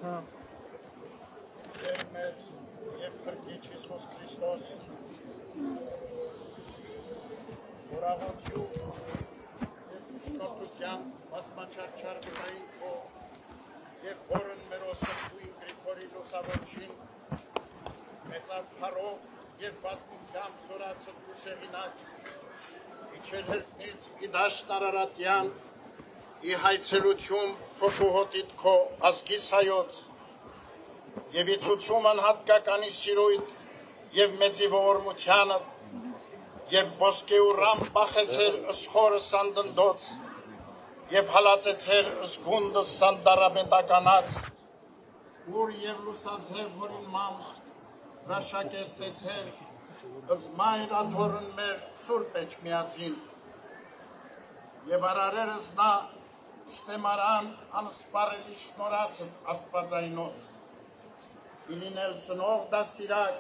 Եվ մեծ և Փրկիչ Հիսուս Քրիստոս որաղոթյու և շնորհության բազմաչարչար վկային քո և հորն մեր ոսկույն Գրիգորի Լուսավորչին մեծավ փառով և բազմությամբ զորացը կուսեղինած իջեր հրտնից ի դաշտ Արարատյան ի հայցելություն փոփուհոտիդ քո ազգիս հայոց և ի ցուցում անհատկականի սիրույթ և մեծի ողորմությանդ և ոսկե ու ռամ բախեցեր ըսխորը սանդնդոց և հալածեցեր ըսգունդը սանդարամետականած ուր և լուսացև հորին մամ հրաշակեցեցեր ըզմայր աթորն մեր սուրբ էջմիածին և արարերս նա շտեմարան անսպարելի շնորացդ աստվածայնոց իլինել ծնող դաստիրակ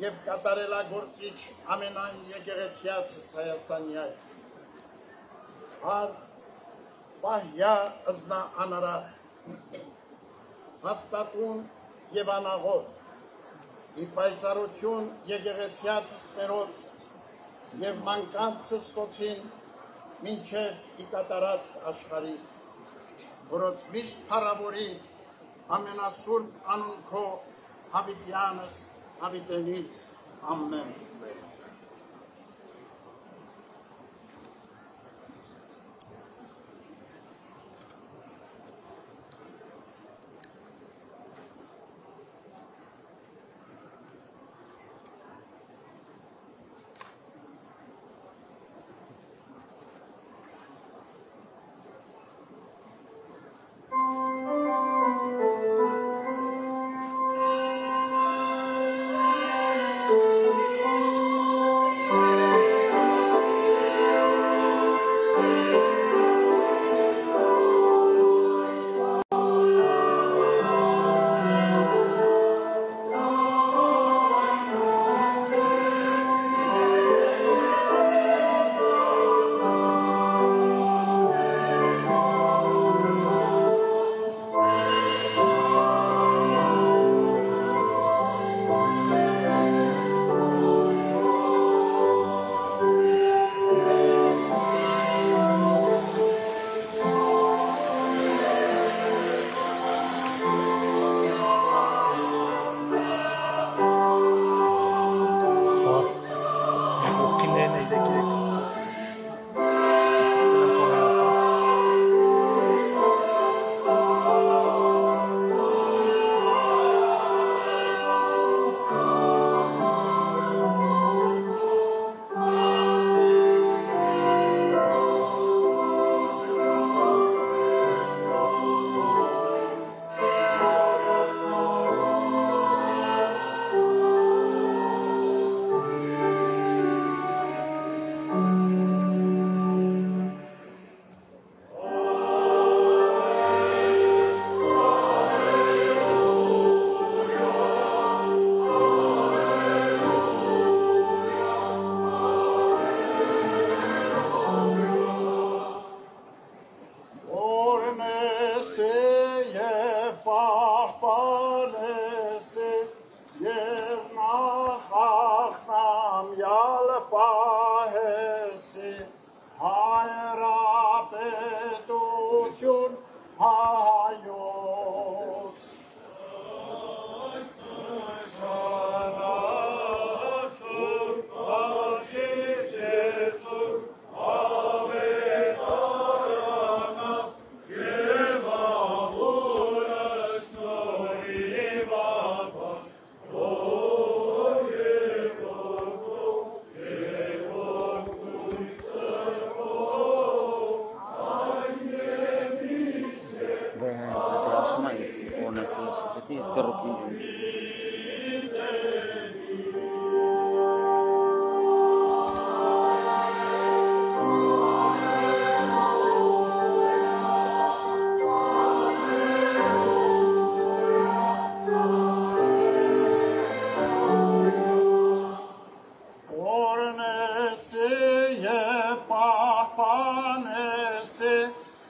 և կատարելագործիչ ամենայն եկեղեցիացս Հայաստանի այդ հար պահյա ըզնա անարար հաստատուն և անաղոտ ի պայծառություն եկեղեցիացս մերոց և մանկանցս սոցին մինչև ի կատարած աշխարհի որոց միշտ փառավորի ամենասուրբ անուն քո հավիտյանս հավիտենից ամեն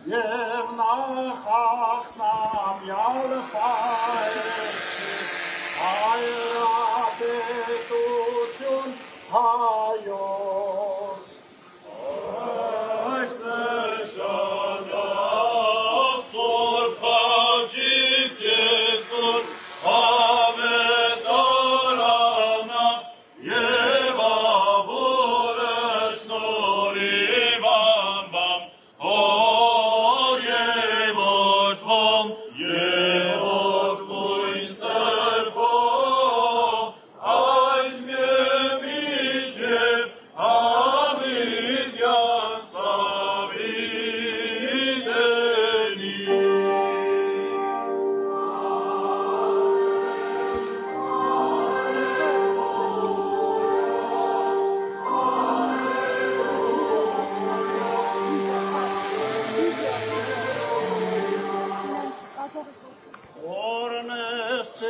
Եվ նախախնամյալ պայեցի, հայրապետություն հայոց։ Այս նշանը Սուրբ Խաչից Եսուս ավետարանաց և ավուրը շնորհիվ անբամ հոր և որդվում և որդգույն սրբով այս միշտ և հավիտյան սավիտենի Օրնեսի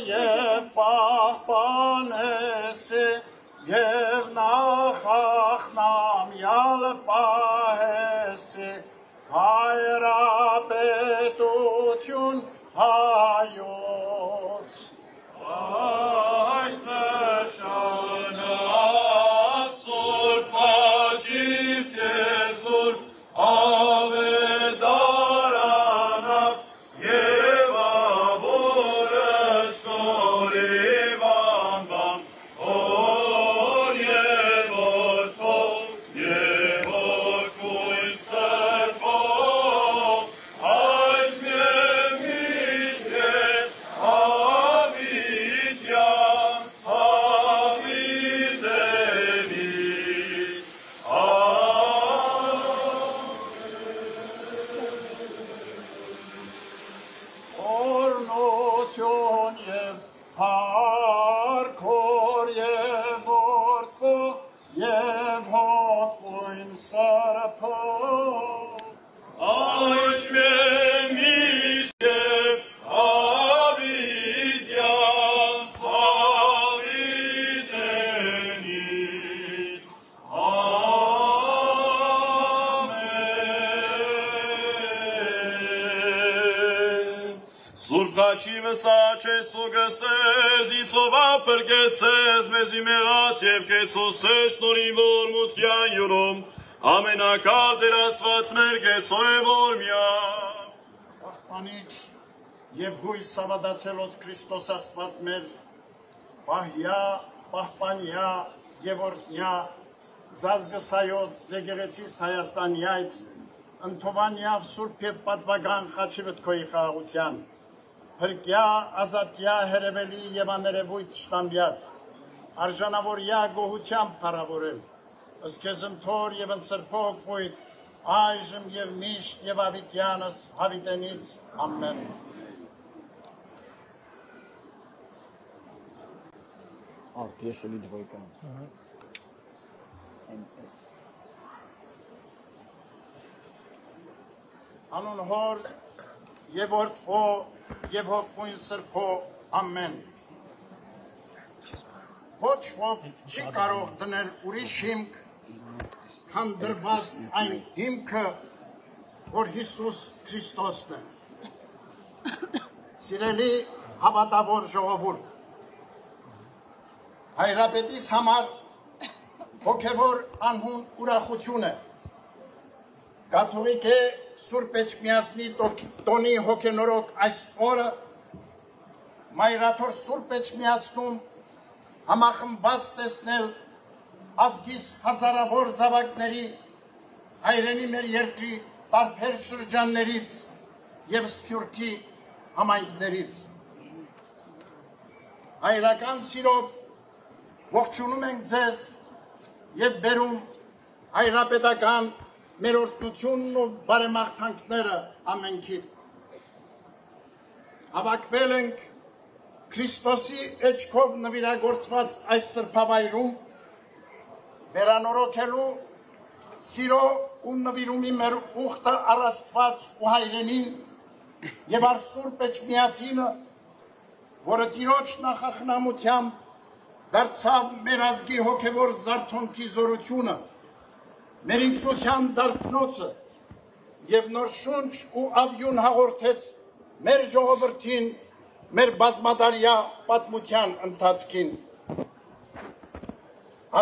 և պահպանեսի և նախախնամյալ պահեսի հայրապետություն հայոց։ Այս նշանը Սուրբ Խաչից Եսուս ավետարանաց և ավուրը շնորհիվ անբամ հոր և որդվում և որդգույն սրբով այս միշտ և հավիտյան սավիտենից Օրնություն և հարկոր և որդվո և հոգվույն սրբով Այս միշտ և հավիտյան սավիտենից Ամեն Սուրբ Խաչի վսաչես ու գստես Իսովա պրկեսես մեզի մեղած և կեցոսես շնորհիվ ողորմության յուրում ամենակալ Տեր Աստված մեր կեցո է որմյա Պահպանիչ և հույս սավադացելոց Քրիստոս Աստված մեր պահյա, պահպանյա և օրտնյա զազգսայոց զեգեղեցիս Հայաստանյայց ընթովանյավ սուրբ և պատվական խաչիվըտ քոյի խաղաղության հրկյա, ազատյա, հերևելի և աներևույթ շտամբյաց արժանավորյա գոհությամբ փառավորել ըսքեզ ընթոր և ընծրփոք վույթ այժմ և միշտ և ավիտյանս հավիտենից ամեն Если двойка. Անուն հոր և որդվո և հոգվույն սրբո ամեն Ոչ ոք չի կարող դնել ուրիշ հիմք քան դրված այն հիմքը որ Հիսուս Քրիստոսն է Սիրելի հավատավոր ժողովուրդ Հայրապետիս համար հոգևոր անհուն ուրախություն է Կաթողիկ է Սուրբ Էջմիածնի տոնի հոգենորոք այս օրը Մայրաթոր Սուրբ Էջմիածնում համախմբված տեսնել ազգիս հազարավոր զավակների հայրենի մեր երկրի տարբեր շրջաններից և Սփյուռքի համայնքներից Հայրական սիրով ողջունում ենք ձեզ և բերում հայրապետական մեր օրհնությունն ու բարեմաղթանքները ամենքիդ Հավաքվել ենք Քրիստոսի էջքով նվիրագործված այս սրբավայրում վերանորոգելու սիրո ու նվիրումի մեր ուխտը առ Աստված ու հայրենին եւ առ Սուրբ Էջմիածինը, որը Տիրոջ նախախնամությամբ դարձավ մեր ազգի հոգևոր զարթոնքի զորությունը, մեր ինքնության դարբնոցը եւ նոր շունչ ու ավյուն հաղորդեց մեր ժողովրդին, մեր բազմադարյա պատմության ընթացքին։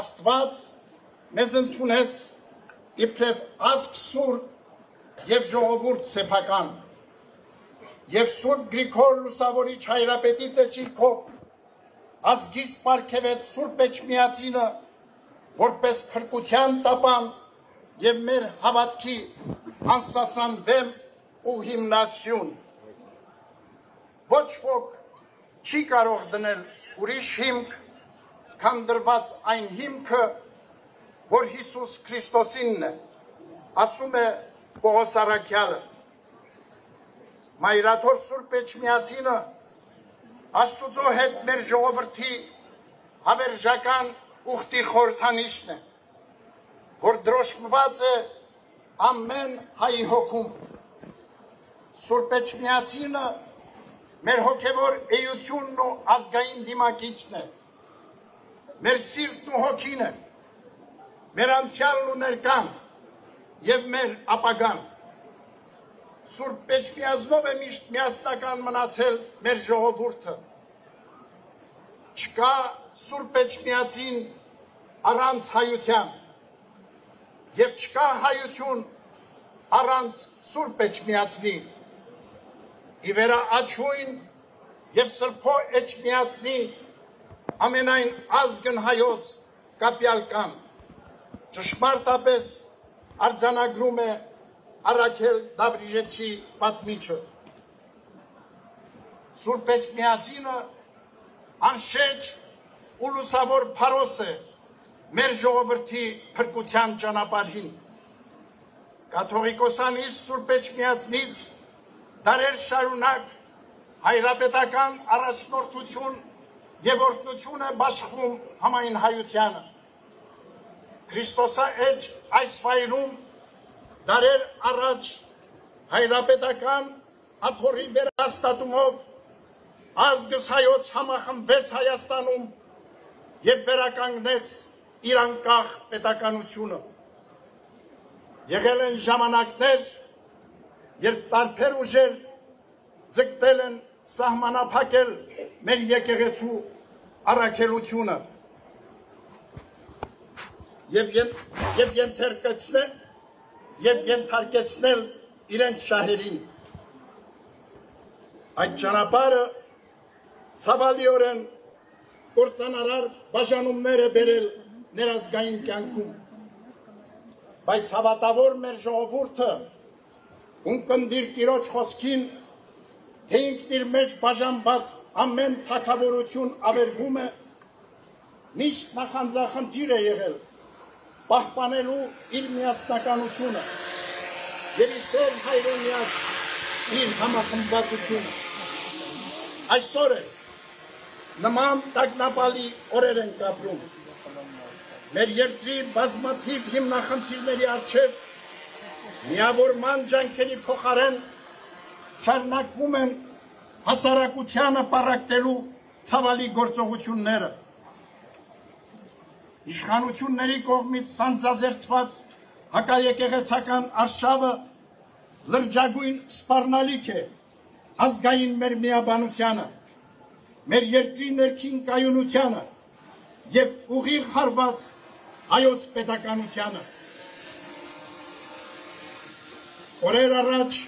Աստված մեզ ընդունեց իբրև ազգ սուրբ եւ ժողովուրդ սեփական եւ Սուրբ Գրիգոր Լուսավորիչ հայրապետի տեսիլքով ազգիս պարգևեց Սուրբ Էջմիածինը որպես փրկության տապան եւ մեր հավատքի անսասան վեմ ու հիմնասյուն։ Ոչ ոք չի կարող դնել ուրիշ հիմք, քան դրված այն հիմքը, որ Հիսուս Քրիստոսինն է, ասում է Պողոս առաքյալը։ Մայրաթոր Սուրբ Էջմիածինը Աստուծո հետ մեր ժողովրդի հավերժական ուխտի խորհրդանիշն է, որ դրոշմված է ամեն հայի հոգում։ Սուրբ Էջմիածինը մեր հոգևոր էությունն ու ազգային դիմակիցն է, մեր սիրտն ու հոգին է, մեր անցյալն ու ներկան եւ մեր ապագան։ Սուրբ Էջմիածնով է միշտ միասնական մնացել մեր ժողովուրդը։ Չկա Սուրբ Էջմիածին առանց հայության եւ չկա հայություն առանց Սուրբ Էջմիածնի։ Ի վերաաչույն եւ Սրբո Էջմիածնի ամենայն ազգն հայոց կապյալ կան։ Ճշմարտապես արձանագրում է Առաքել Դավրիժեցի պատմիչը։ Սուրբ Էջմիածինը անշեջ ու լուսավոր փարոս է մեր ժողովրդի փրկության ճանապարհին։ Կաթողիկոսանից Սուրբ Էջմիածնից դարեր շարունակ հայրապետական առաջնորդություն եւ օրհնություն է բաշխվում համայն հայությանը։ Քրիստոսաէջ այս վայրում դարեր առաջ հայրապետական աթոռի վերահաստատումով ազգս հայոց համախմբվեց Հայաստանում եւ վերականգնեց իր անկախ պետականությունը։ Եղել են ժամանակներ, երբ տարբեր ուժեր ձգտել են սահմանափակել մեր եկեղեցու առաքելությունը եւ ենթարկեցնել իրենց շահերին։ Այդ ճանապարհը ցավալիորեն կործանարար բաժանումներ է բերել ներազգային կյանքում։ Բայց հավատավոր մեր ժողովուրդը ունկնդիր Տիրոջ խոսքին, թե ինքն իր մեջ բաժանված ամեն թագավորություն ավերվում է, միշտ նախանձախնդիր է եղել պահպանելու իր միասնականությունը եւ իսեր հայրենիած իր համախմբվածությունը։ Այսօր է նման տագնապալի օրեր են ապրում։ Մեր երկրի բազմաթիվ հիմնախնդիրների առջև միավորման ջանքերի փոխարեն շարունակվում են հասարակությանը պառակտելու ցավալի գործողությունները։ Իշխանությունների կողմից սանձազերծված հակաեկեղեցական արշավը լրջագույն սպառնալիք է ազգային մեր միաբանությանը, մեր երկրի ներքին կայունությանը եւ ուղիղ հարված հայոց պետականությանը։ Օրեր առաջ